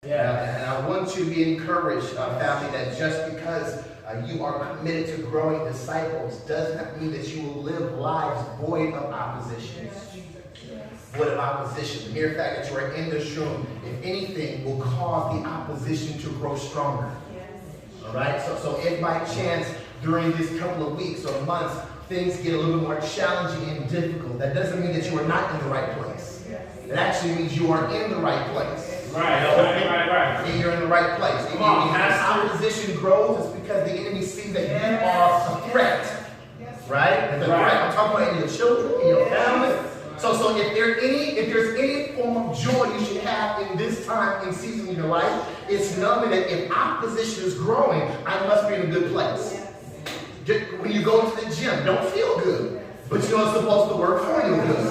Yeah, and I want you to be encouraged, family, that just because you are committed to growing disciples does not mean that you will live lives void of opposition. Void of opposition. The mere fact that you are in this room, if anything, will cause the opposition to grow stronger. All right? So if by chance during this couple of weeks or months things get a little more challenging and difficult, that doesn't mean that you are not in the right place. It actually means you are in the right place. Right. You're in the right place. If opposition grows, it's because the enemy sees that you are a threat. Right? And the threat, I'm talking about in your children, in your family. So if there's any form of joy you should have in this time and season in your life, it's knowing that if opposition is growing, I must be in a good place. When you go to the gym, don't feel good. But you know it's supposed to work for you good.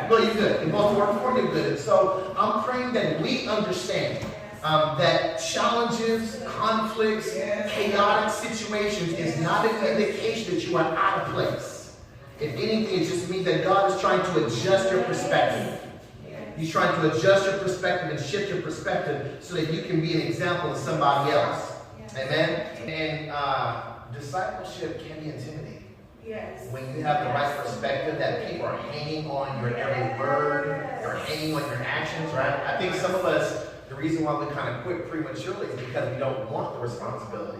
No, you're good. It's supposed to work for you good. So I'm praying that we understand that challenges, conflicts, chaotic situations is not an indication that you are out of place. If anything, it just means that God is trying to adjust your perspective. He's trying to adjust your perspective and shift your perspective so that you can be an example of somebody else. Amen? And discipleship can be intimidating. Yes. When you have the right perspective that people are hanging on your every word, they're hanging on your actions, right? I think some of us, the reason why we kind of quit prematurely is because we don't want the responsibility.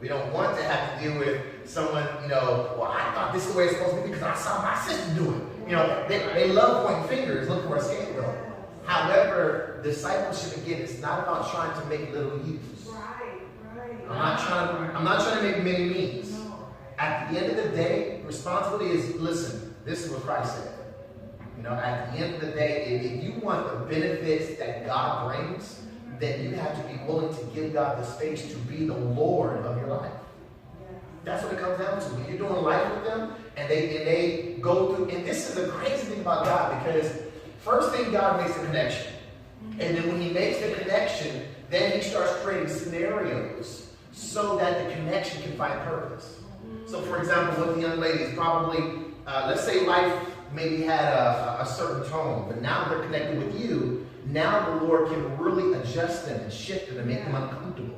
We don't want to have to deal with someone, well, I thought this is the way it's supposed to be because I saw my sister do it. They love pointing fingers, look for a scapegoat. However, discipleship, again, is not about trying to make little U's. Right. I'm not trying to make many me's. At the end of the day, responsibility is, listen, this is what Christ said. At the end of the day, if you want the benefits that God brings, then you have to be willing to give God the space to be the Lord of your life. That's what it comes down to. When you're doing life with them, and they go through, and this is the crazy thing about God, because first thing, God makes the connection. And then when he makes the connection, then he starts creating scenarios so that the connection can find purpose. So, for example, with the young ladies, probably, let's say life maybe had a certain tone, but now they're connected with you. Now the Lord can really adjust them and shift them and make them uncomfortable.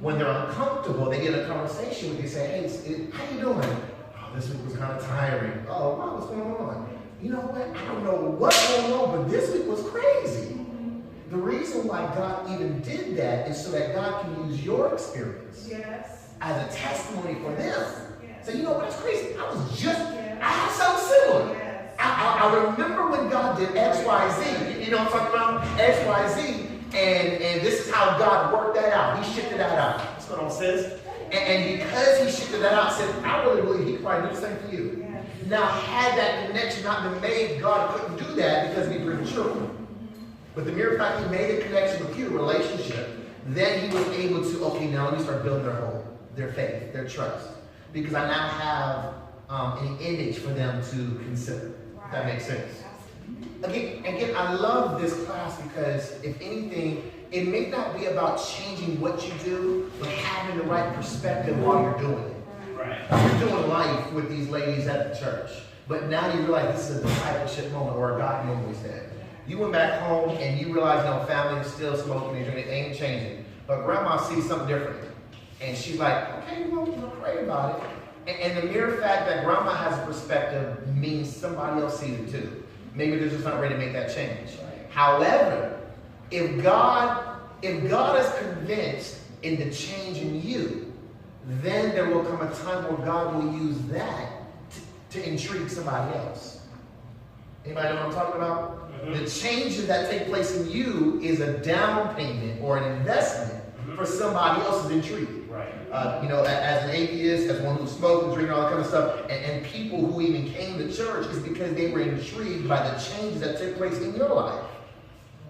When they're uncomfortable, they get a conversation with you, say, hey, how you doing? Oh, this week was kind of tiring. Oh, wow, what's going on? You know what? I don't know what's going on, but this week was crazy. The reason why God even did that is so that God can use your experience as a testimony for them. So you know what? It's crazy. I had something similar. I remember when God did X, Y, Z. You know what I'm talking about? X, Y, Z. And this is how God worked that out. He shifted that out. That's what it says. And because he shifted that out, said, I really believe he could probably do the same for you. Now, had that connection not been made, God couldn't do that because he'd be premature. But the mere fact he made a connection with you, a relationship, then he was able to, okay, now let me start building their hope, their faith, their trust. Because I now have an image for them to consider. If that makes sense. Again, I love this class because, if anything, it may not be about changing what you do, but having the right perspective while you're doing it. Right. You're doing life with these ladies at the church, but now you realize this is a discipleship moment or a God moment, we said. You went back home and you realize, family is still smoking and drinking, it ain't changing. But grandma sees something different. And she's like, okay, well, pray about it. And the mere fact that grandma has a perspective means somebody else sees it too. Maybe they're just not ready to make that change. However, if God is convinced in the change in you, then there will come a time where God will use that to intrigue somebody else. Anybody know what I'm talking about? Mm-hmm. The changes that take place in you is a down payment or an investment for somebody else's intrigue. Right. As an atheist, as one who smoked and drank and all that kind of stuff, and people who even came to church is because they were intrigued by the changes that took place in your life.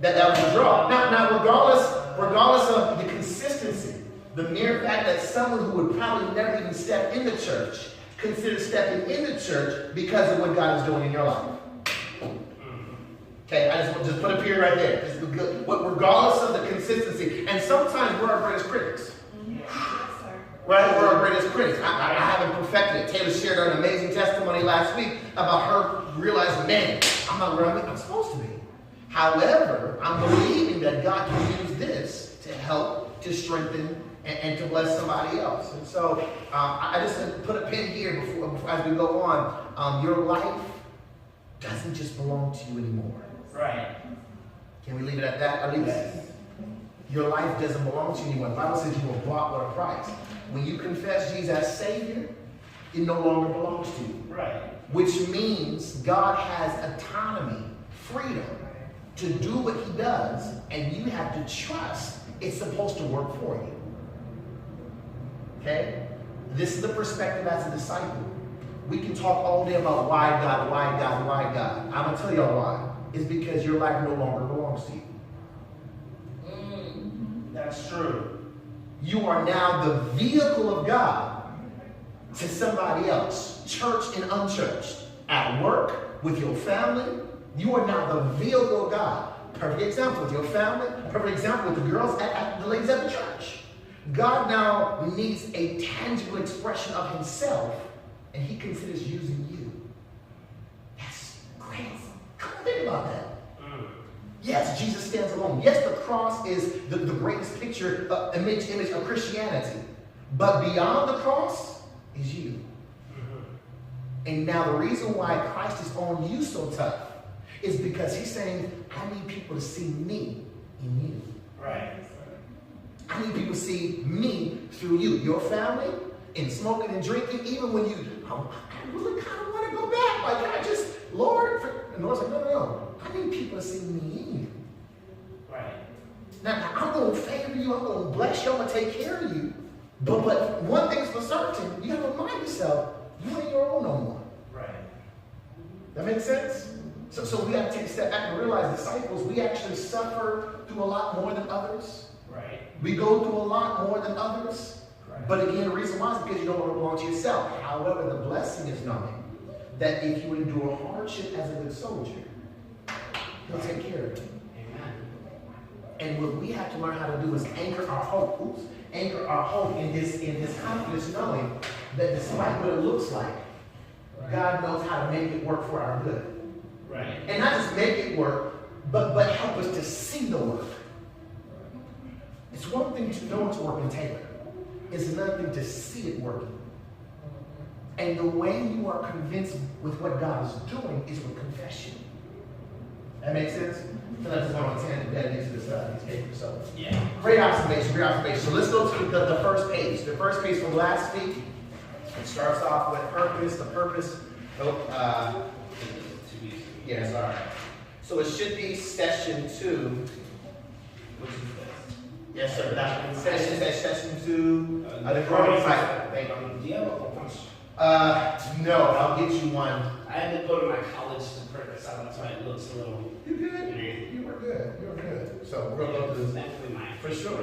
That was the draw. Now, regardless of the consistency, the mere fact that someone who would probably never even step in the church considers stepping in the church because of what God is doing in your life. Okay, I just put a period right there. Regardless of the consistency, and sometimes we're our greatest critics. Right? We're our greatest critics. I haven't perfected it. Taylor shared an amazing testimony last week about her realizing, man, I'm not where I'm supposed to be. However, I'm believing that God can use this to help, to strengthen, and to bless somebody else. And so I just put a pin here before as we go on. Your life doesn't just belong to you anymore. Right. Can we leave it at that? At least your life doesn't belong to you anymore. The Bible says you were bought with a price. When you confess Jesus as Savior, it no longer belongs to you. Right. Which means God has autonomy, freedom to do what he does, and you have to trust it's supposed to work for you. Okay? This is the perspective as a disciple. We can talk all day about why God, why God, why God. I'm going to tell y'all why. It's because your life no longer belongs to you. That's true. You are now the vehicle of God to somebody else, church and unchurched, at work, with your family. You are now the vehicle of God. Perfect example with your family. Perfect example with the girls at the ladies at the church. God now needs a tangible expression of himself, and he considers using you. That's crazy. Come on, think about that. Yes, Jesus stands alone. Yes, the cross is the greatest picture, image of Christianity. But beyond the cross is you. And now the reason why Christ is on you so tough is because he's saying, I need people to see me in you. Right. I need people to see me through you. Your family, in smoking and drinking, even when you, I really kind of want to go back. Like, I just, Lord, and the Lord's like, no. I need people to see me in you. Right. Now, I'm going to favor you. I'm going to bless you. I'm going to take care of you. But one thing's for certain, you have to remind yourself, you ain't your own no more. Right. That makes sense? So we have to take a step back and realize, disciples, we actually suffer through a lot more than others. Right. We go through a lot more than others. Right. But again, the reason why is because you don't want to belong to yourself. However, the blessing is knowing that if you endure hardship as a good soldier, he'll take care of you. Amen. And what we have to learn how to do is anchor our hope. Anchor our hope in this confidence, knowing that despite what it looks like, God knows how to make it work for our good. Right. And not just make it work, but help us to see the work. It's one thing to know it's working, Taylor. It's another thing to see it working. And the way you are convinced with what God is doing is with confession. That makes sense? So I just want to tangent that into these papers. So, Yeah. great observation, great observation. So let's go to the first page. The first page from last week. It starts off with purpose. The purpose. Yes, all right. So it should be session 2. Yes, sir. That's session 2. The growing cycle. Thank you. Do you have a punch? No, I'll get you one. I had to go to my college to print this out. That's why it looks a little. You good? You were good. You were good. So we're gonna go through this. Thankfully, my For sure.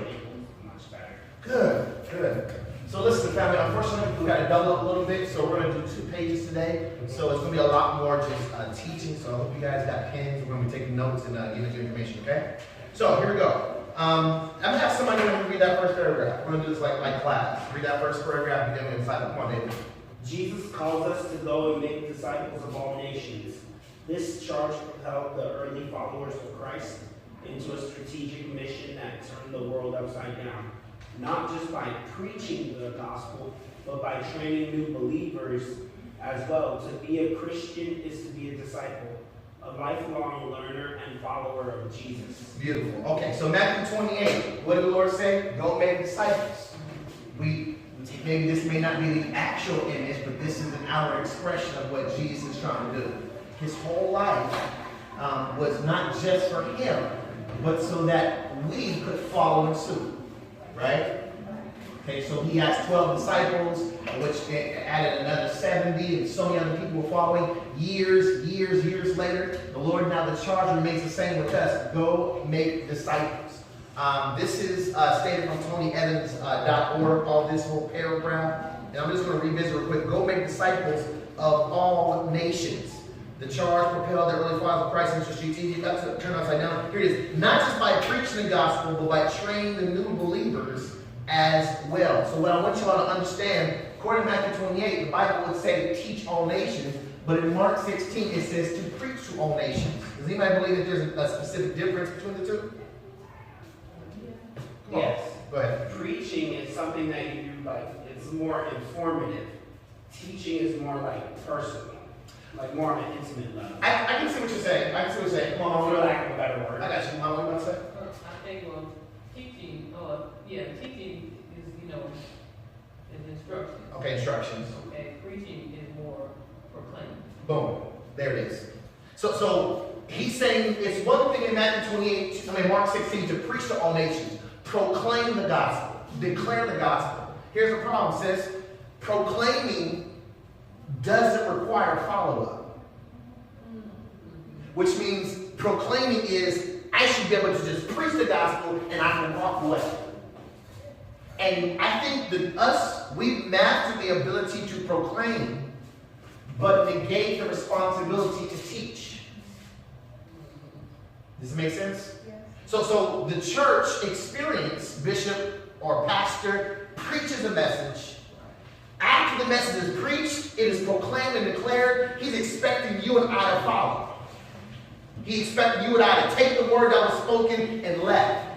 much better. Good. So listen, family, unfortunately, we got to double up a little bit, so we're going to do 2 pages today. So it's going to be a lot more just teaching, so I hope you guys got pens. We're going to be taking notes and giving you information, okay? So here we go. I'm going to have somebody read that first paragraph. We're going to do this like class. Read that first paragraph, and then we're going to decide. Come on, David. Jesus calls us to go and make disciples of all nations. This charge propelled the early followers of Christ into a strategic mission that turned the world upside down. Not just by preaching the gospel, but by training new believers as well. To be a Christian is to be a disciple, a lifelong learner and follower of Jesus. Beautiful. Okay, so Matthew 28, what did the Lord say? Go make disciples. Maybe this may not be the actual image, but this is an outer expression of what Jesus is trying to do. His whole life was not just for him, but so that we could follow in suit. Right? Okay, so he has 12 disciples, which added another 70, and so many other people were following. Years later, the Lord, now the charge remains the same with us. Go make disciples. This is stated from TonyEvans.org, all this whole paragraph. And I'm just going to revisit real quick. Go make disciples of all nations. The charge propelled the early followers of Christ into strategic, turn upside down. Here it is. Not just by preaching the gospel, but by training the new believers as well. So what I want you all to understand, according to Matthew 28, the Bible would say to teach all nations, but in Mark 16 it says to preach to all nations. Does anybody believe that there's a specific difference between the two? Yes. Go ahead. Preaching is something that you do, like, it's more informative. Teaching is more like personal, like more on an intimate level. I can see what you're saying. I can see what you're saying. Come on, For lack of a better I word. got you. Mom, what you about to say? I think teaching, teaching is, is instruction. Okay, instructions. Okay, preaching is more proclaiming. Boom. There it is. So he's saying it's one thing in Mark 16 to preach to all nations, proclaim the gospel, declare the gospel. Here's the problem, sis. Proclaiming doesn't require follow-up. Which means proclaiming is, I should be able to just preach the gospel and I can walk away. And I think that we've mastered the ability to proclaim, but negate the responsibility to teach. Does it make sense? Yes. So the church experience, bishop or pastor preaches a message. After the message is preached, it is proclaimed and declared. He's expecting you and I to follow. He expects you and I to take the word that was spoken and left.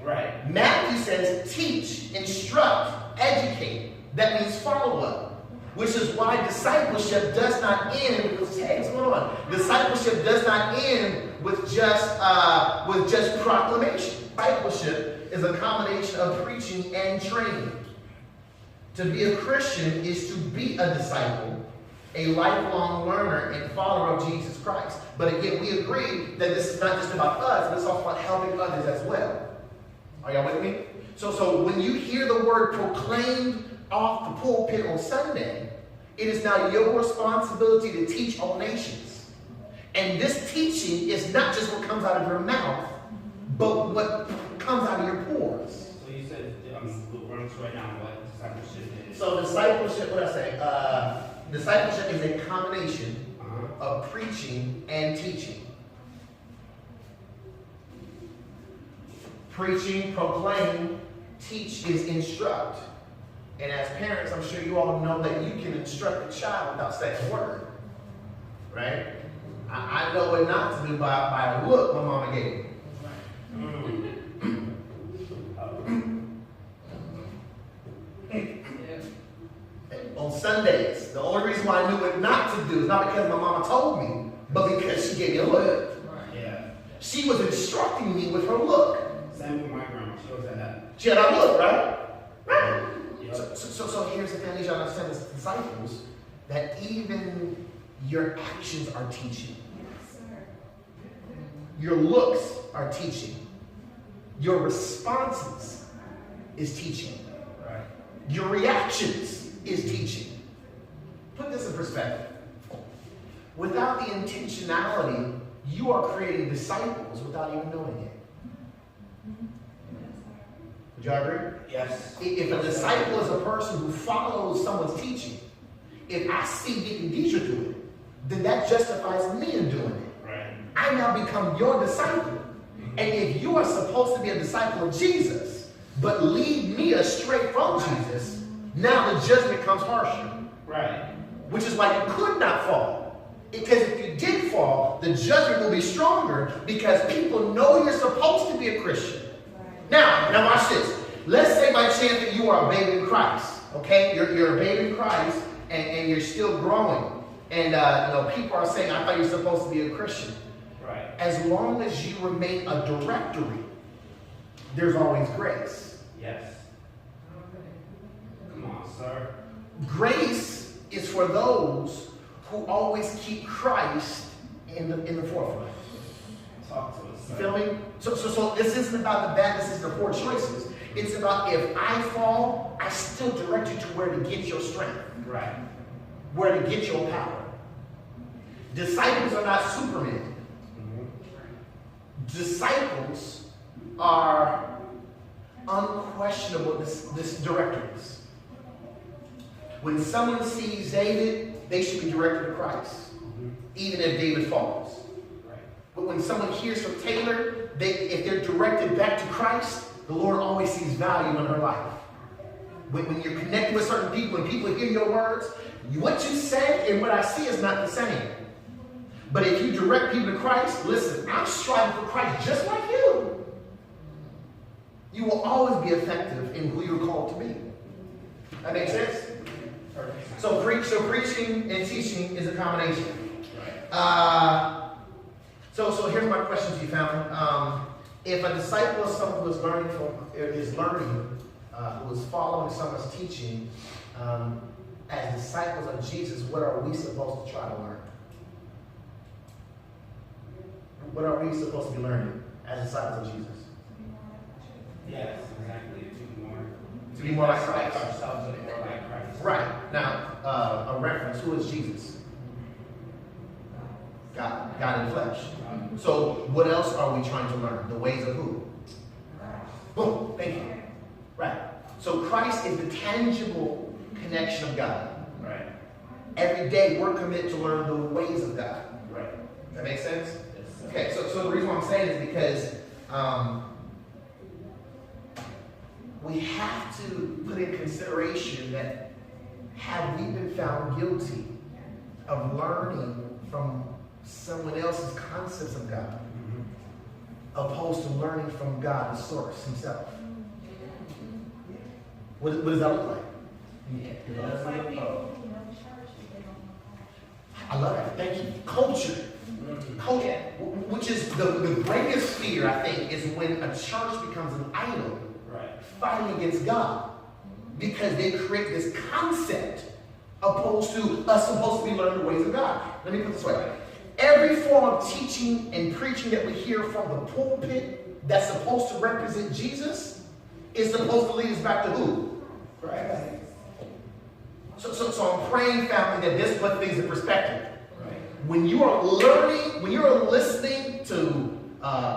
Right. Matthew says teach, instruct, educate. That means follow up. Which is why discipleship does not end with, hey, what's going on? Discipleship does not end with just proclamation. Discipleship is a combination of preaching and training. To be a Christian is to be a disciple, a lifelong learner and follower of Jesus Christ. But again, we agree that this is not just about us, but it's also about helping others as well. Are y'all with me? So when you hear the word proclaimed off the pulpit on Sunday, it is now your responsibility to teach all nations. And this teaching is not just what comes out of your mouth, but what comes out of your pores. So you said, run us right now what discipleship is. So discipleship, what did I say? Discipleship is a combination of preaching and teaching. Preaching, proclaim, teach is instruct. And as parents, I'm sure you all know that you can instruct a child without saying a word. Right? I know what not to do by a look my mama gave me. On Sundays, the only reason why I knew what not to do is not because my mama told me, but because she gave me a look. Yeah. She was instructing me with her look. Same with my grandma. She always had that. She had a look, right? Right. Yep. So here's the thing, you understand as disciples, that even your actions are teaching. Yes, sir. Your looks are teaching. Your responses is teaching. Right. Your reactions is teaching. Put this in perspective. Without the intentionality, you are creating disciples without even knowing it. Would you agree? Yes. If a disciple is a person who follows someone's teaching, if I see Deacon Deidre do it, then that justifies me in doing it. Right. I now become your disciple. And if you are supposed to be a disciple of Jesus, but lead me astray from Jesus, now the judgment comes harsher. Right. Which is why you could not fall. Because if you did fall, the judgment will be stronger because people know you're supposed to be a Christian. Right. Now watch this. Let's say by chance that you are a babe in Christ. Okay? You're a babe in Christ and you're still growing. And people are saying, I thought you were supposed to be a Christian. Right. As long as you remain a directory, there's always grace. Yes. Come on, sir. Grace is for those who always keep Christ in the forefront. Talk to us, sir. You feel me? So this isn't about the bad, this is the poor choices. It's about if I fall, I still direct you to where to get your strength. Right. Where to get your power. Disciples are not supermen. Disciples are unquestionable this directors. When someone sees David, they should be directed to Christ, even if David falls. Right. But when someone hears from Taylor, if they're directed back to Christ, the Lord always sees value in her life. When you're connected with certain people, when people hear your words, what you say and what I see is not the same. But if you direct people to Christ, listen, I'm striving for Christ just like you. you will always be effective in who you're called to be. That makes sense? So preaching and teaching is a combination. So here's my question to you, family. If a disciple is someone who is learning, who is following someone's teaching, as disciples of Jesus, what are we supposed to try to learn? What are we supposed to be learning as disciples of Jesus? Yes, exactly. To be more like Christ. Ourselves and more like Christ. Right. Now, a reference, who is Jesus? God in flesh. So what else are we trying to learn? The ways of who? Boom. Thank you. Right. So Christ is the tangible connection of God. Right. Every day we're committed to learn the ways of God. Right. That makes sense? Yes. Okay, so the reason why I'm saying is because we have to put in consideration that have we been found guilty of learning from someone else's concepts of God, opposed to learning from God, the source himself? What does that look like? I love it. Thank you. Culture, which is the greatest fear, I think, is when a church becomes an idol, fighting against God, because they create this concept opposed to us supposed to be learning the ways of God. Let me put it this way. Every form of teaching and preaching that we hear from the pulpit that's supposed to represent Jesus is supposed to lead us back to who? Christ. So I'm praying, family, that this puts things in perspective. When you are learning, when you are listening to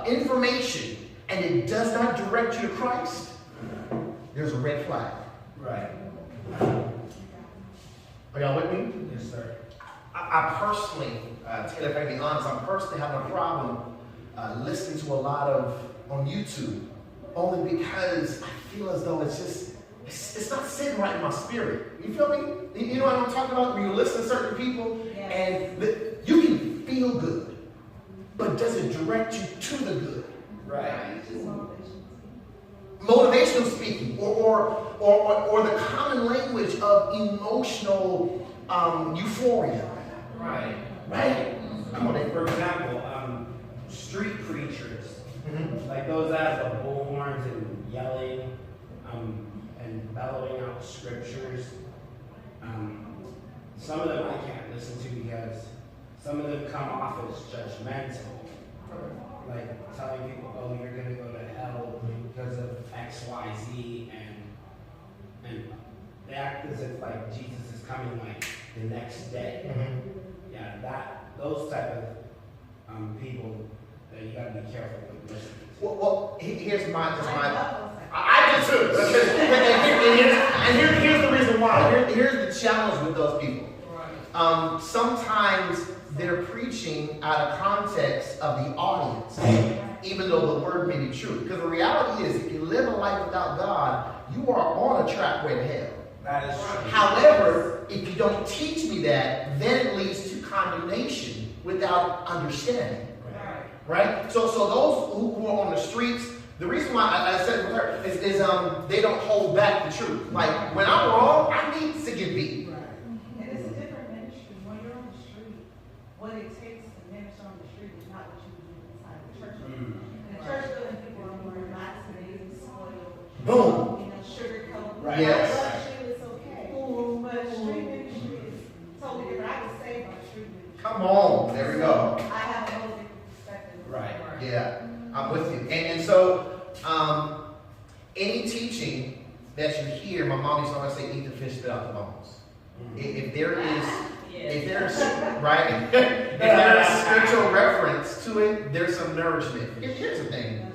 information and it does not direct you to Christ, there's a red flag. Right. Are y'all with me? Yes, sir. I personally, Taylor, if I can be honest, I'm personally having a problem listening to a lot on YouTube, only because I feel as though it's not sitting right in my spirit. You feel me? You know what I'm talking about? When you listen to certain people, and you can feel good, but does it direct you to the good? Right. Motivational speaking, or the common language of emotional euphoria. Right. Right? Come on, Dave. For example, street preachers, like those that have the bullhorns and yelling, and bellowing out scriptures. Some of them I can't listen to because some of them come off as judgmental. Like telling people, oh, you're going to go to hell because of X, Y, Z, and they act as if like Jesus is coming like the next day. Yeah, those type of people that you got to be careful with listening to. Well, here's my. I do too. Here's the reason why. Here's the challenge with those people. Sometimes they're preaching out of context of the audience, even though the word may be true. Because the reality is, if you live a life without God, you are on a track way to hell. That is true. However, if you don't teach me that, then it leads to condemnation without understanding. Right? So those who are on the streets, the reason why I said it with her is they don't hold back the truth. Like, when I'm wrong, I need to get beat. And it's a different ministry. When you're on the street, what it takes to minister on the street is not what you do inside the church. In the church building, people are more vaccinated, spoiled. Boom. Sugar coated. Right. Yes. It's okay. But street ministry is totally different. I was saved by street ministry. Come on. There we go. I have a whole different perspective. Right. Yeah, I'm with you. And so, any teaching that you hear, my mom used to always say, eat the fish, spit out the bones. If there is right, if there is spiritual reference to it, there's some nourishment. Here's the thing.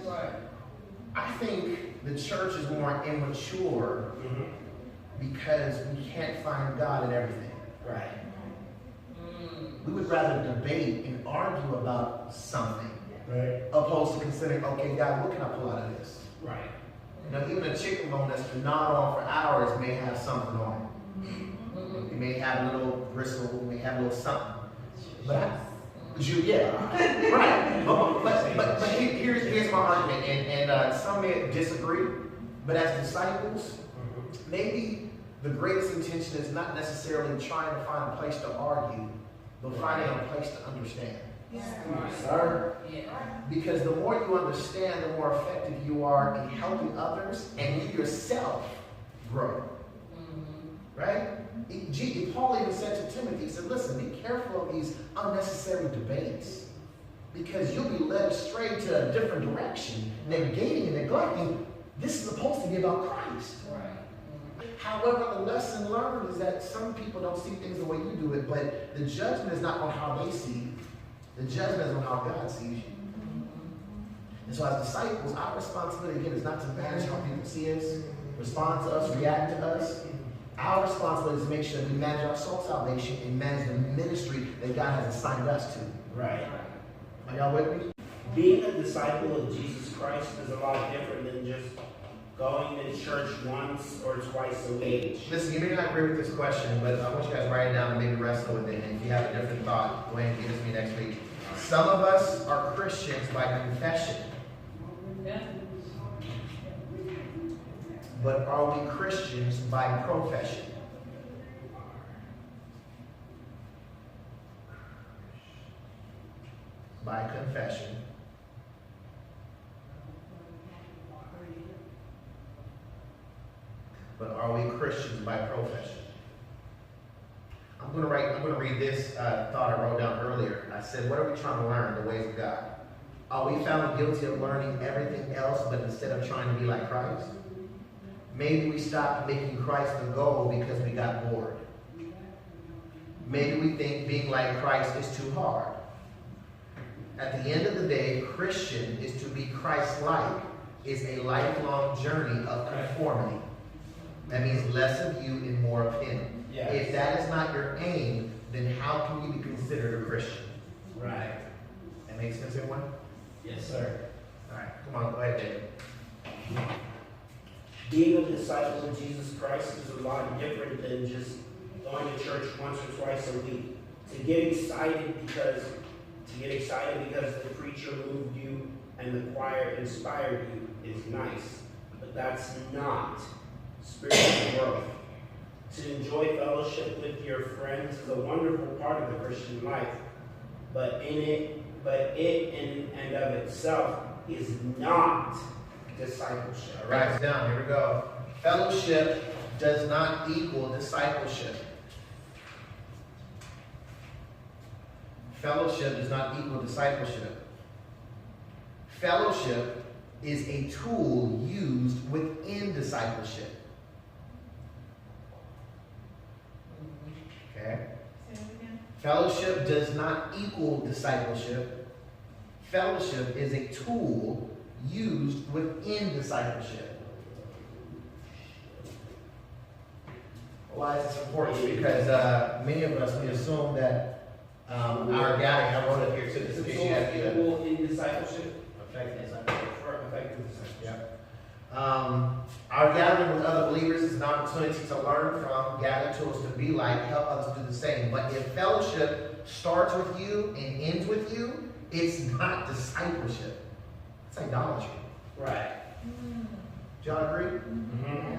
I think the church is more immature because we can't find God in everything. Right. We would rather debate and argue about something, opposed to considering, okay, God, what can I pull out of this? Right. You know, even a chicken bone that's been gnawed on for hours may have something on it. It may have a little bristle, it may have a little something. But right. But here's my argument, and some may disagree, but as disciples, maybe the greatest intention is not necessarily trying to find a place to argue, but finding a place to understand. Sir? Because the more you understand, the more effective you are in helping others and you yourself grow. Right? Paul even said to Timothy, he said, listen, be careful of these unnecessary debates because you'll be led astray to a different direction, negating and neglecting. This is supposed to be about Christ. However, the lesson learned is that some people don't see things the way you do it, but the judgment is not on how they see you. The judgment is on how God sees you. And so as disciples, our responsibility, again, is not to manage how people see us, respond to us, react to us. Our responsibility is to make sure that we manage our soul salvation and manage the ministry that God has assigned us to. Right. Are y'all with me? Being a disciple of Jesus Christ is a lot different than just going to church once or twice a week. Listen, you may not agree with this question, but I want you guys to write it down and maybe wrestle with it. And if you have a different thought, go ahead and give it to me next week. Some of us are Christians by confession. But are we Christians by profession? By confession. But are we Christians by profession? I'm going to read this thought I wrote down earlier. I said, what are we trying to learn? The ways of God. Are we found guilty of learning everything else, but instead of trying to be like Christ? Maybe we stopped making Christ the goal because we got bored. Maybe we think being like Christ is too hard. At the end of the day, Christian is to be Christ-like, is a lifelong journey of conformity. That means less of you and more of him. Yes. If that is not your aim, then how can you be considered a Christian? Right. That makes sense, everyone? Yes, sir. All right, come on, go ahead, David. Being a disciple of Jesus Christ is a lot different than just going to church once or twice a week. To get excited because the preacher moved you and the choir inspired you is nice, but that's not spiritual growth. To enjoy fellowship with your friends is a wonderful part of the Christian life, but it in and of itself is not discipleship. All right, down, here we go. Fellowship does not equal discipleship. Fellowship does not equal discipleship. Fellowship is a tool used within discipleship. Okay? Say it again. Fellowship does not equal discipleship. Fellowship is a tool used within discipleship. Why is this important? Because many of us, we assume that our gathering, I wrote it here too, this is Equal in discipleship. effective Effective discipleship. Our gathering with other believers is an opportunity to learn from, gather tools to be like, help others do the same. But if fellowship starts with you and ends with you, it's not discipleship. It's idolatry. Right. Do y'all agree?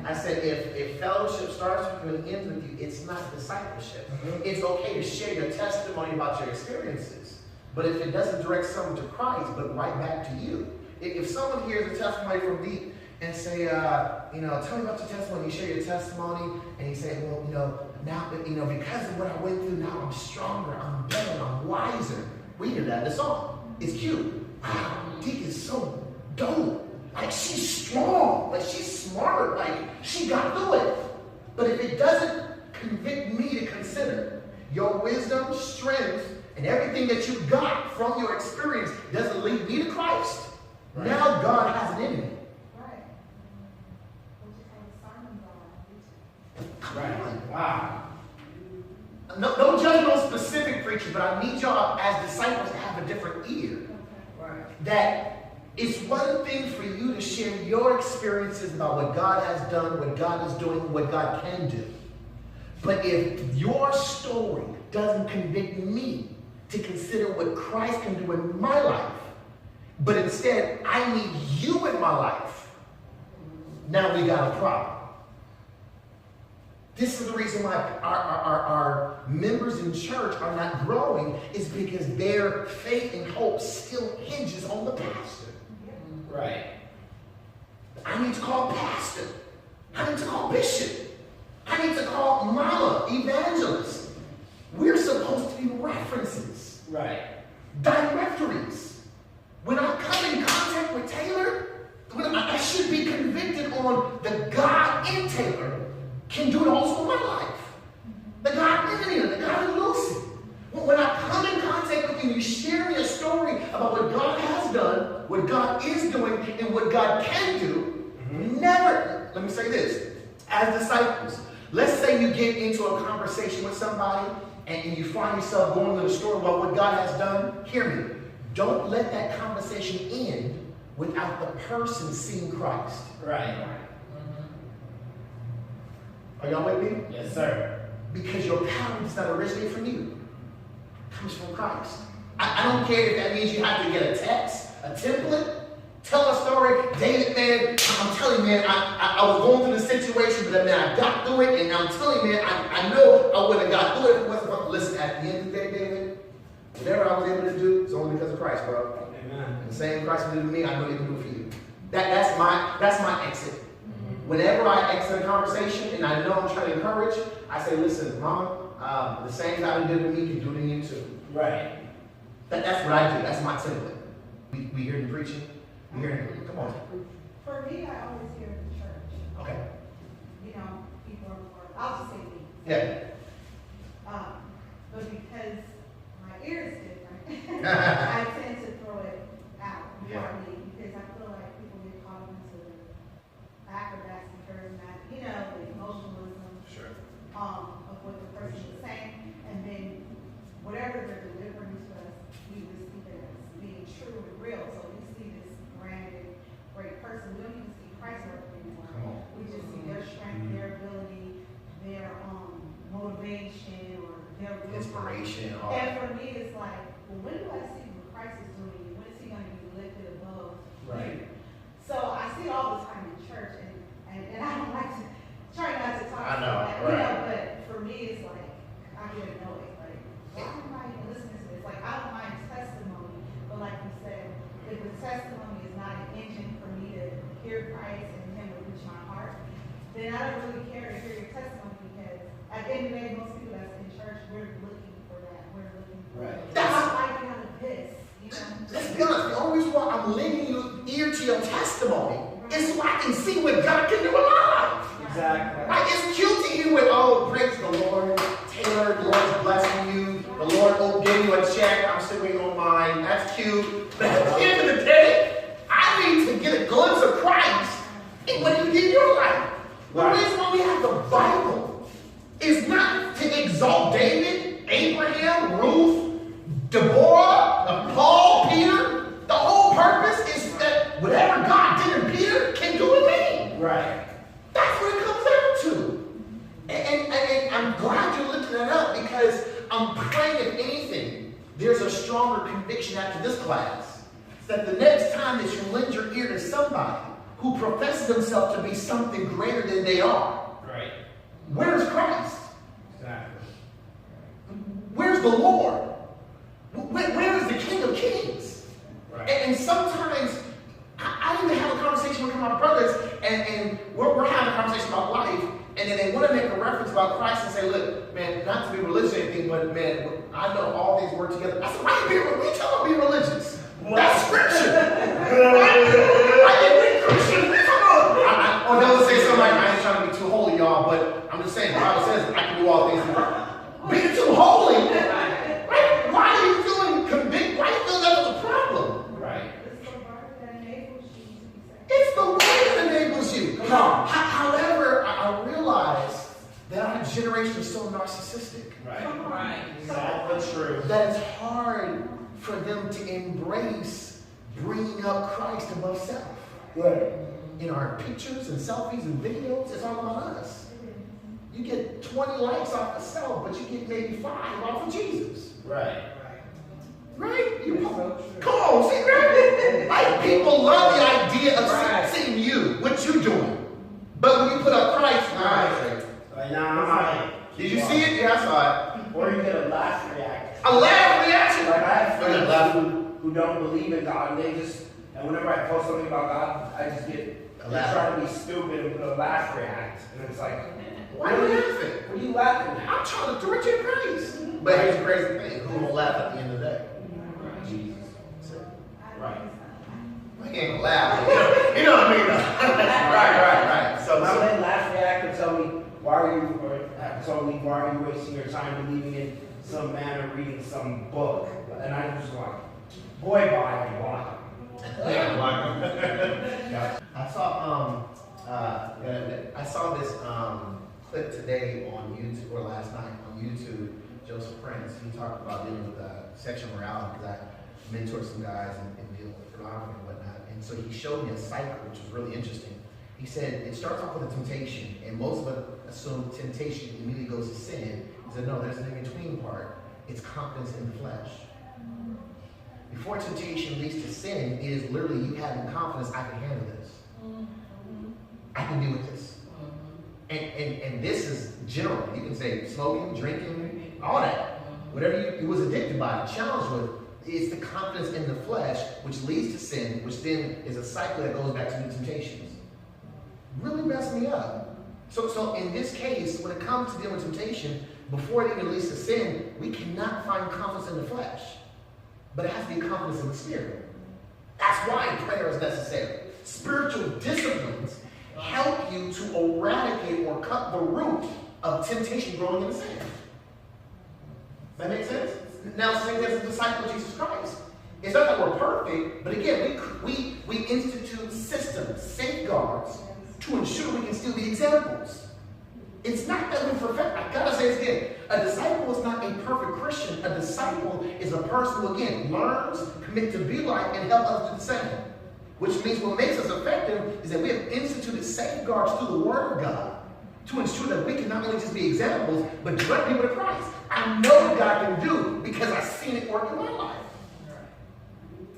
I said if fellowship starts with you and ends with you, it's not discipleship. It's okay to share your testimony about your experiences, but if it doesn't direct someone to Christ, but right back to you. If someone hears a testimony from Deep and say, tell me about your testimony, you share your testimony, and you say, well, now, because of what I went through, now I'm stronger, I'm better, I'm wiser. We hear that in the song. It's cute. Wow, Deep is so dope. Like, she's strong, like, she's smart, like, she got through it. But if it doesn't convict me to consider your wisdom, strength, and everything that you got from your experience doesn't lead me to Christ, right. Now God has an enemy. Right. What you call the Simon God. Right. Wow. No judgment on specific preachers, but I need y'all as disciples to have a different ear. Right. That it's one thing for you to share your experiences about what God has done, what God is doing, what God can do. But if your story doesn't convict me to consider what Christ can do in my life, but instead I need you in my life, now we got a problem. This is the reason why our members in church are not growing, is because their faith and hope still hinges on the pastor. Right. I need to call pastor. I need to call bishop. I need to call mama, evangelist. We're supposed to be references. Right. Directories. When I come in contact with Taylor, I should be convicted on the God in Taylor can do it also in my life. The God in Nina, the God in Lucy. When I come in contact with you, you share me a story about what God has done, what God is doing, and what God can do. Never, let me say this, as disciples, let's say you get into a conversation with somebody and you find yourself going to the story about what God has done. Hear me. Don't let that conversation end without the person seeing Christ. Right. Are y'all with me? Yes, sir. Because your power does not originate from you. It comes from Christ. I don't care if that means you have to get a text, a template, tell a story. David, man, I'm telling you, man, I was going through the situation, but man, I got through it, and I'm telling you, man, I know I would have got through it if it wasn't for, listen, at the end of the day, David, whatever I was able to do, it's only because of Christ, bro. Amen. And the same Christ will do to me, I know he can do it for you. That's my exit. Whenever I exit a conversation and I know I'm trying to encourage, I say, listen, Mama, the same God who did it to me can do it to you too. Right. That's what I do. That's my template. We hear him preaching. We hear him. Come on. For me, I always hear in the church. Okay. You know, people are more, I'll just say me. Yeah. But because my ear is different, I tend to throw it out before I leave, because I feel like people get caught into the acrobats and charismatic, you know, the emotionalism Sure. of what the person is saying, and then whatever they're delivering to us, we receive it as being true and real. So we see this branded, great person. We don't even see Christ work anymore. Come on. We just see their strength, their ability, their motivation, or their willpower. Inspiration. All And that. for me, it's like, well, when do I see what Christ is doing? When is he going to be lifted above? Right. So I see it all the time in church, and I don't like to try not to talk I know, about that, right. you know, but for me, it's like, I get annoyed. Like, why am I even listening to this? Like, I don't mind testimony, but like you said, if the testimony is not an engine for me to hear Christ and him to reach my heart, then I don't really care to hear your testimony, because at the end of the day, most people that's in church, we're looking for that. We're looking for Right. how I get out of this, you know? Let's be honest. The only reason why I'm lending you ear to your testimony is so I can see what God can do in my life. Exactly. Like, it's cute to hear with, oh, praise the Lord, Taylor, the Lord's blessing you, the Lord gave you a check, I'm still waiting on mine, that's cute. But at the end of the day, I need to get a glimpse of Christ in what you did in your life. The Right. reason why we have the Bible is not to exalt David, Abraham, Ruth, Deborah, Paul, Peter. The whole purpose is that whatever God did in Peter can do in me. Right. That's what it comes down to. And I'm glad you're looking that up, because I'm praying, if anything, there's a stronger conviction after this class. That the next time that you lend your ear to somebody who professes themselves to be something greater than they are, Right. where's Christ? Exactly. Where's the Lord? Where is the King of Kings? Right. And sometimes I even have a conversation with my brothers, and we're having a conversation about life, and then they want to make a reference about Christ and say, look, man, not to be religious or anything, but man, I know all things work together. I said, why are you talking about being religious? That's scripture. Like, if we Christians, come on. Or they'll say something like, I ain't trying to be too holy, y'all, but I'm just saying, the Bible says I can do all things. Being too holy, right? Why are you feeling convicted? Why are you feeling that's a problem? Right. It's the word that enables you to be saved. It's the word that enables you. Come on. However, I realize that our generation is so narcissistic Right. Right. Exactly true. that it's hard for them to embrace bringing up Christ above self. Right. In our pictures and selfies and videos, it's all about us. You get 20 likes off of self, but you get maybe 5 off of Jesus. Right. Right? You It's so true. come on, see, right? Like, people love the idea of Right. seeing you, what you doing. believe in God, and whenever I post something about God, I just try to be stupid and put a laugh react. And it's like, why are you laughing? What are you laughing at? I'm trying to direct your praise. But here's the crazy thing. Who will laugh at the end of the day? Jesus. Right. I can't laugh. You know what I mean? Right. So my man laugh react and tell me, why are you wasting your time believing in some man or reading some book? And I'm just like, boy, why? I saw this clip today on YouTube, or last night on YouTube. Joseph Prince, he talked about dealing with sexual morality, because I mentored some guys and deal with pornography and whatnot. And so he showed me a cycle, which was really interesting. He said it starts off with a temptation, and most of us assume temptation immediately goes to sin. He said, no, there's an in-between part. It's confidence in the flesh. Before temptation leads to sin, it is literally you having confidence, I can handle this. I can deal with this. And this is general. You can say smoking, drinking, all that. Whatever you was addicted by, challenged with, it's the confidence in the flesh, which leads to sin, which then is a cycle that goes back to new temptations. Really messed me up. So in this case, when it comes to dealing with temptation, before it even leads to sin, we cannot find confidence in the flesh. But it has to be confidence in the spirit. That's why prayer is necessary. Spiritual disciplines help you to eradicate or cut the root of temptation growing in sin. That makes sense? Now, same as a disciple of Jesus Christ. It's not that we're perfect, but again, we institute systems, safeguards, to ensure we can still be examples. It's not that we perfect. I gotta say this again. A disciple is not a perfect Christian. A disciple is a person who, again, learns, commit to be like, and help others do the same. Which means what makes us effective is that we have instituted safeguards through the Word of God to ensure that we can not only just be examples, but direct people to Christ. I know what God can do because I've seen it work in my life.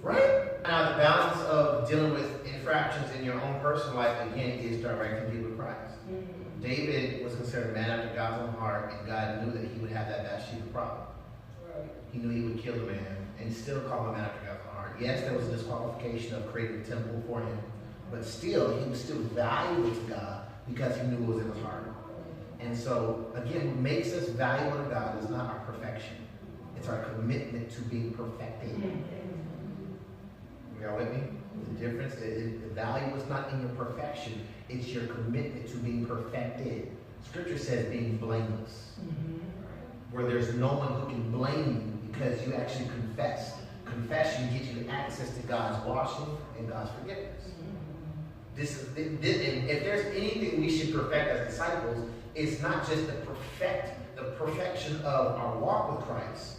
Right? Now, the balance of dealing with infractions in your own personal life, again, is directing people to Christ. David was considered a man after God's own heart, and God knew that he would have that Bathsheba problem. He knew he would kill the man, and still call him a man after God's own heart. Yes, there was a disqualification of creating a temple for him, but still, he was still valuable to God because he knew what was in his heart. And so, again, what makes us valuable to God is not our perfection. It's our commitment to being perfected. You all with me? The difference, the value is not in your perfection. It's your commitment to being perfected. Scripture says being blameless. Where there's no one who can blame you because you actually confess. Confession gets you access to God's washing and God's forgiveness. And if there's anything we should perfect as disciples, it's not just the perfection of our walk with Christ,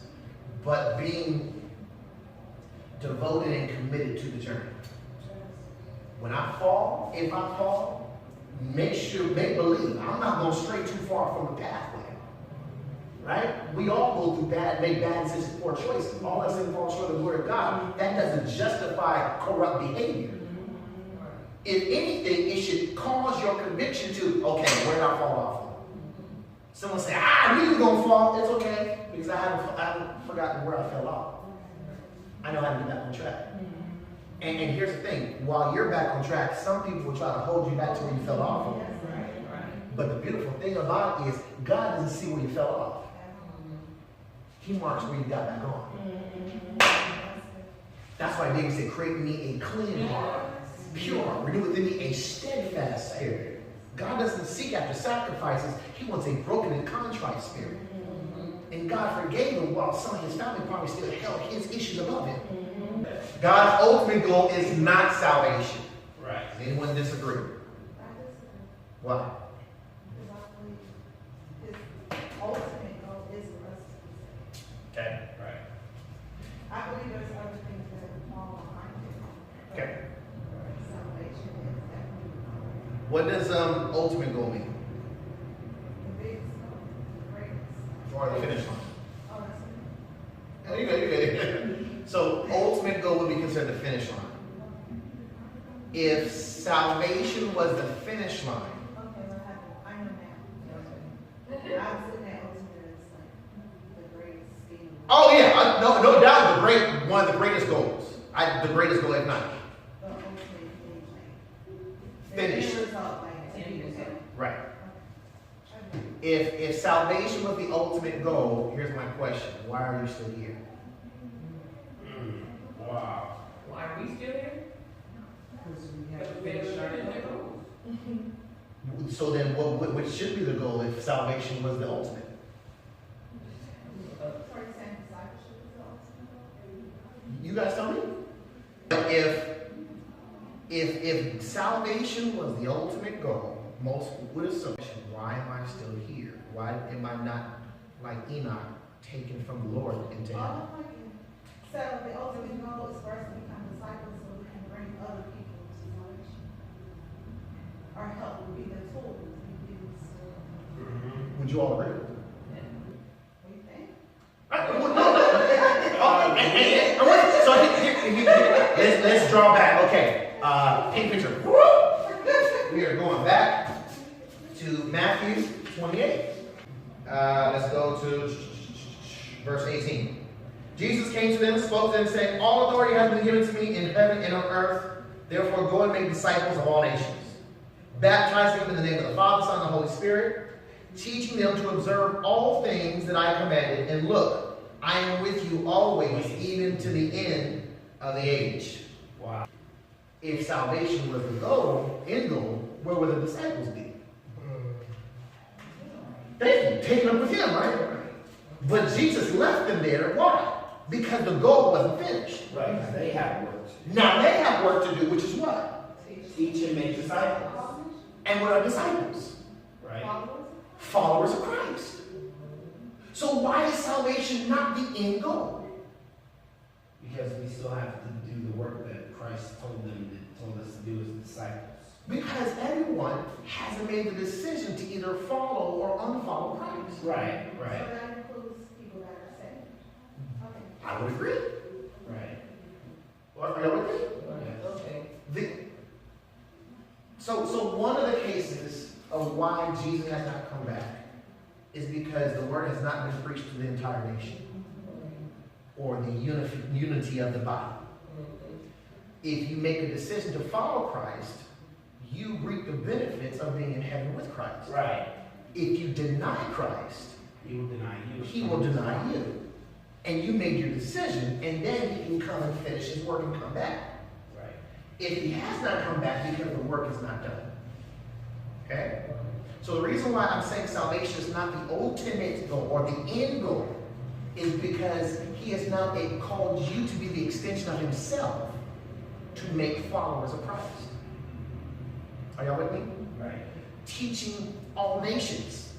but being devoted and committed to the journey. When I fall, if I fall, make believe I'm not going to stray too far from the pathway. Right? We all go through make bad decisions, poor choices. All that sin falls short of the glory of God. That doesn't justify corrupt behavior. If anything, it should cause your conviction to, okay, where did I fall off? Someone say, I knew you were going to fall. It's okay, because I haven't forgotten where I fell off. I know how to get back on track. And here's the thing. While you're back on track, some people will try to hold you back to where you fell off. But the beautiful thing about it is God doesn't see where you fell off. He marks where you got back on. That's why David said, create in me a clean heart, pure, renew within me a steadfast spirit. God doesn't seek after sacrifices. He wants a broken and contrite spirit. And God forgave him while some of his family probably still held his issues above him. God's ultimate goal is not salvation. Right. Does anyone disagree? Why? His ultimate goal is for us to be saved. Okay. Right. I believe there's other things that fall behind it. Okay. Salvation is definitely What does ultimate goal mean? the biggest goal, the greatest. Or the finish line? Oh, that's it. Oh, you good. So ultimate goal would be considered the finish line. If salvation was the finish line, Okay, what happened? I know now. I was looking at ultimate as like the greatest scheme. oh yeah, no doubt one of the greatest goals. The greatest goal, if not. The ultimate thing, like. Finished. The end result, like, to be the same. Right. Okay. If salvation was the ultimate goal, here's my question. Why are you still here? Wow. Why are we still here? Because we Because have we to have finish our to goals. So then what should be the goal if salvation was the ultimate? Are you saying discipleship is the ultimate goal? You guys tell me. If salvation was the ultimate goal, most would assume, why am I still here? Why am I not like Enoch, taken from the Lord into heaven? So the ultimate goal is for us to become disciples so we can bring other people to salvation. Our help will be the tool we use. Would you all agree? What do you think? Let's draw back. Okay. Paint picture. We are going back to Matthew 28. Let's go to verse 18. Jesus came to them, spoke to them, saying, all authority has been given to me in heaven and on earth. Therefore, go and make disciples of all nations, baptizing them in the name of the Father, Son, and the Holy Spirit, teaching them to observe all things that I commanded. And look, I am with you always, even to the end of the age. Wow. If salvation was the end goal, where would the disciples be? Thank you. Taken up with him, right? But Jesus left them there. Why? Because the goal wasn't finished. Right. They have work to do. Now they have work to do, which is what? Teach and make disciples. And what are disciples? Right. Followers of Christ. So why is salvation not the end goal? Because we still have to do the work that Christ told us to do as disciples. Because everyone hasn't made the decision to either follow or unfollow Christ. Right. So Right. that includes people that are saved. Okay. I would agree. Right. Are y'all with me? Okay. So one of the cases of why Jesus has not come back is because the word has not been preached to the entire nation, or the unity of the body. If you make a decision to follow Christ, you reap the benefits of being in heaven with Christ. Right. If you deny Christ, He will deny you. he will deny you. And you made your decision, and then he can come and finish his work and come back. Right. If he has not come back because the work is not done. Okay? So the reason why I'm saying salvation is not the ultimate goal or the end goal is because he has now called you to be the extension of himself to make followers of Christ. Are y'all with me? Right. Teaching all nations.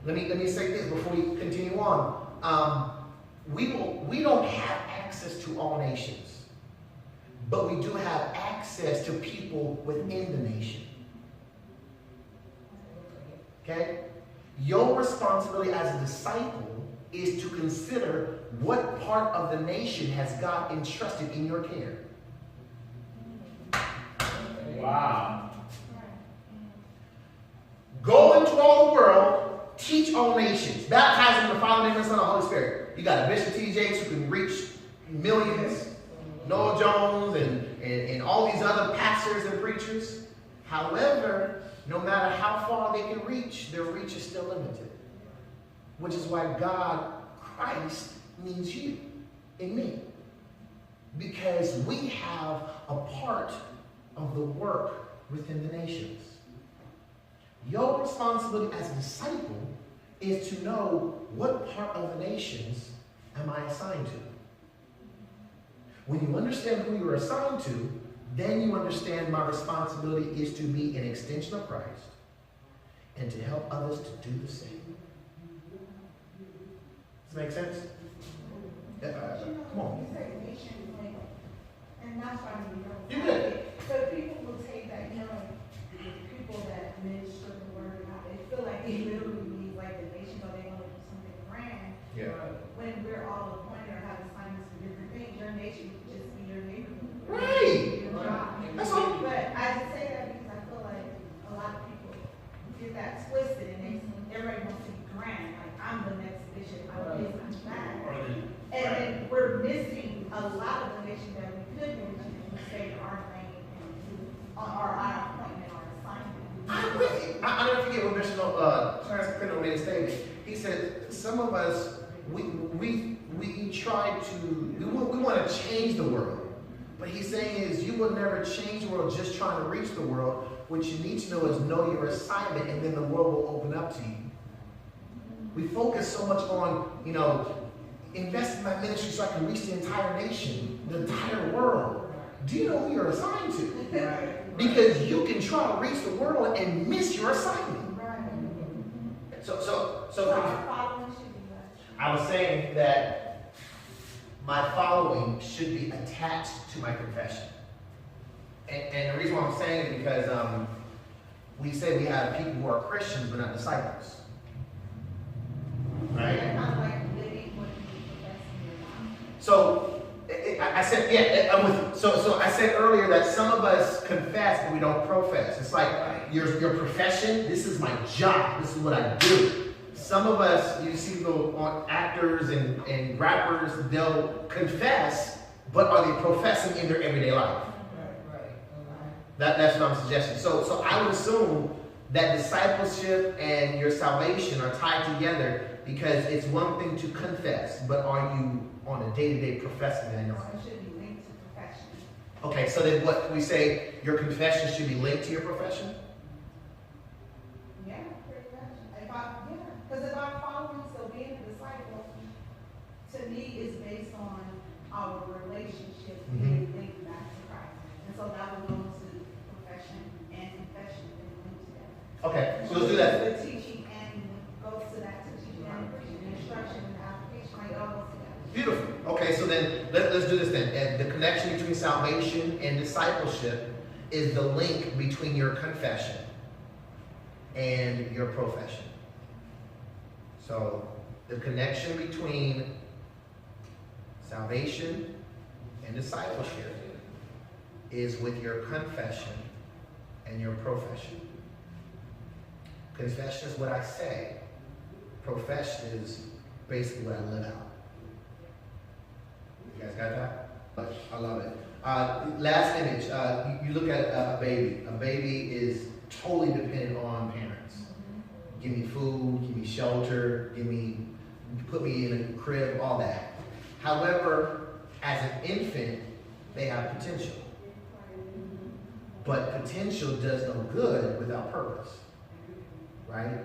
Let me say this before we continue on. We don't have access to all nations, but we do have access to people within the nation. Okay? Your responsibility as a disciple is to consider what part of the nation has God entrusted in your care. Wow. Go into all the world, teach all nations, baptize them in the Father, Name, and Son, and the Holy Spirit. You got a Bishop T.J. who can reach millions, Noah Jones, and all these other pastors and preachers. However, no matter how far they can reach, their reach is still limited. Which is why God, Christ, needs you and me. Because we have a part of the work within the nations. Your responsibility as a disciple is to know what part of the nations am I assigned to. When you understand who you're assigned to, then you understand my responsibility is to be an extension of Christ and to help others to do the same. Does that make sense? Come on. You say nation, like, and that's why You good. So people will take that, people that minister the word out, they feel like it literally means like the nation, or they want to do something grand. Yeah. When we're all appointed or have assignments for different things, your nation could just be your neighborhood. Right. Your job. That's all. But I just say that because I feel like a lot of people get that twisted and everybody wants to be grand. Like, I'm the next bishop, I'm this, I'm that. And then we're missing a lot of the nation that we made a statement. He said, some of us, we try to, we want to change the world. But he's saying is, you will never change the world just trying to reach the world. What you need to know is know your assignment, and then the world will open up to you. We focus so much on, invest in my ministry so I can reach the entire nation, the entire world. Do you know who you're assigned to? Because you can try to reach the world and miss your assignment. So I was saying that my following should be attached to my confession. And the reason why I'm saying it is because we say we have people who are Christians but not disciples. Right? So I said, yeah, I'm with you. So I said earlier that some of us confess but we don't profess. It's like your profession, this is my job, this is what I do. Some of us, you see on actors and rappers, they'll confess, but are they professing in their everyday life? That's what I'm suggesting. So I would assume that discipleship and your salvation are tied together, because it's one thing to confess, but are you on a day-to-day professing that in your life? So it should be linked to profession. Okay, so then what we say, your confession should be linked to your profession? Yeah, pretty much. Because if I'm following, so being a disciple, to me, is based on our relationship being linked back to Christ. And so that will go into profession and confession and linked together. Okay, so let's do that. The teaching and goes to that teaching and preaching, the instruction and the application, like it all goes together. Beautiful. Okay, so then let's do this then. And the connection between salvation and discipleship is the link between your confession and your profession. So the connection between salvation and discipleship is with your confession and your profession. Confession is what I say. Profession is basically what I live out. You guys got that? I love it. Last image. You look at a baby. A baby is totally dependent on parents. Give me food, give me shelter, put me in a crib, all that. However, as an infant, they have potential. But potential does no good without purpose. Right?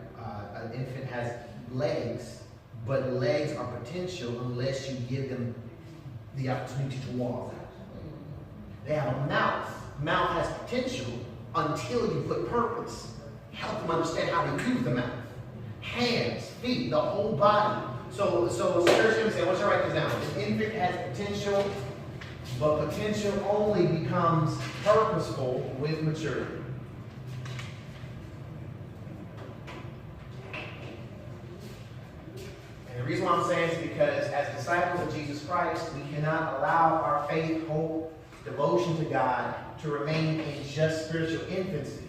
An infant has legs, but legs are potential unless you give them the opportunity to walk. They have a mouth. Mouth has potential until you put purpose. Help them understand how to use the mouth. Hands, feet, the whole body. So spiritually, say, what's write this down? An infant has potential, but potential only becomes purposeful with maturity. And the reason why I'm saying is because as disciples of Jesus Christ, we cannot allow our faith, hope, devotion to God to remain in just spiritual infancy.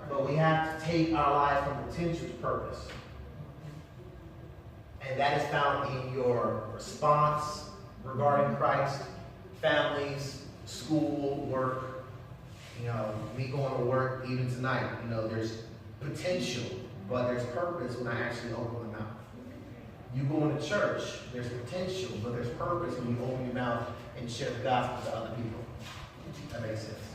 But we have to take our life from potential to purpose. And that is found in your response regarding Christ, families, school, work. Me going to work even tonight. There's potential, but there's purpose when I actually open my mouth. You going to church, there's potential, but there's purpose when you open your mouth and share the gospel to other people. That makes sense.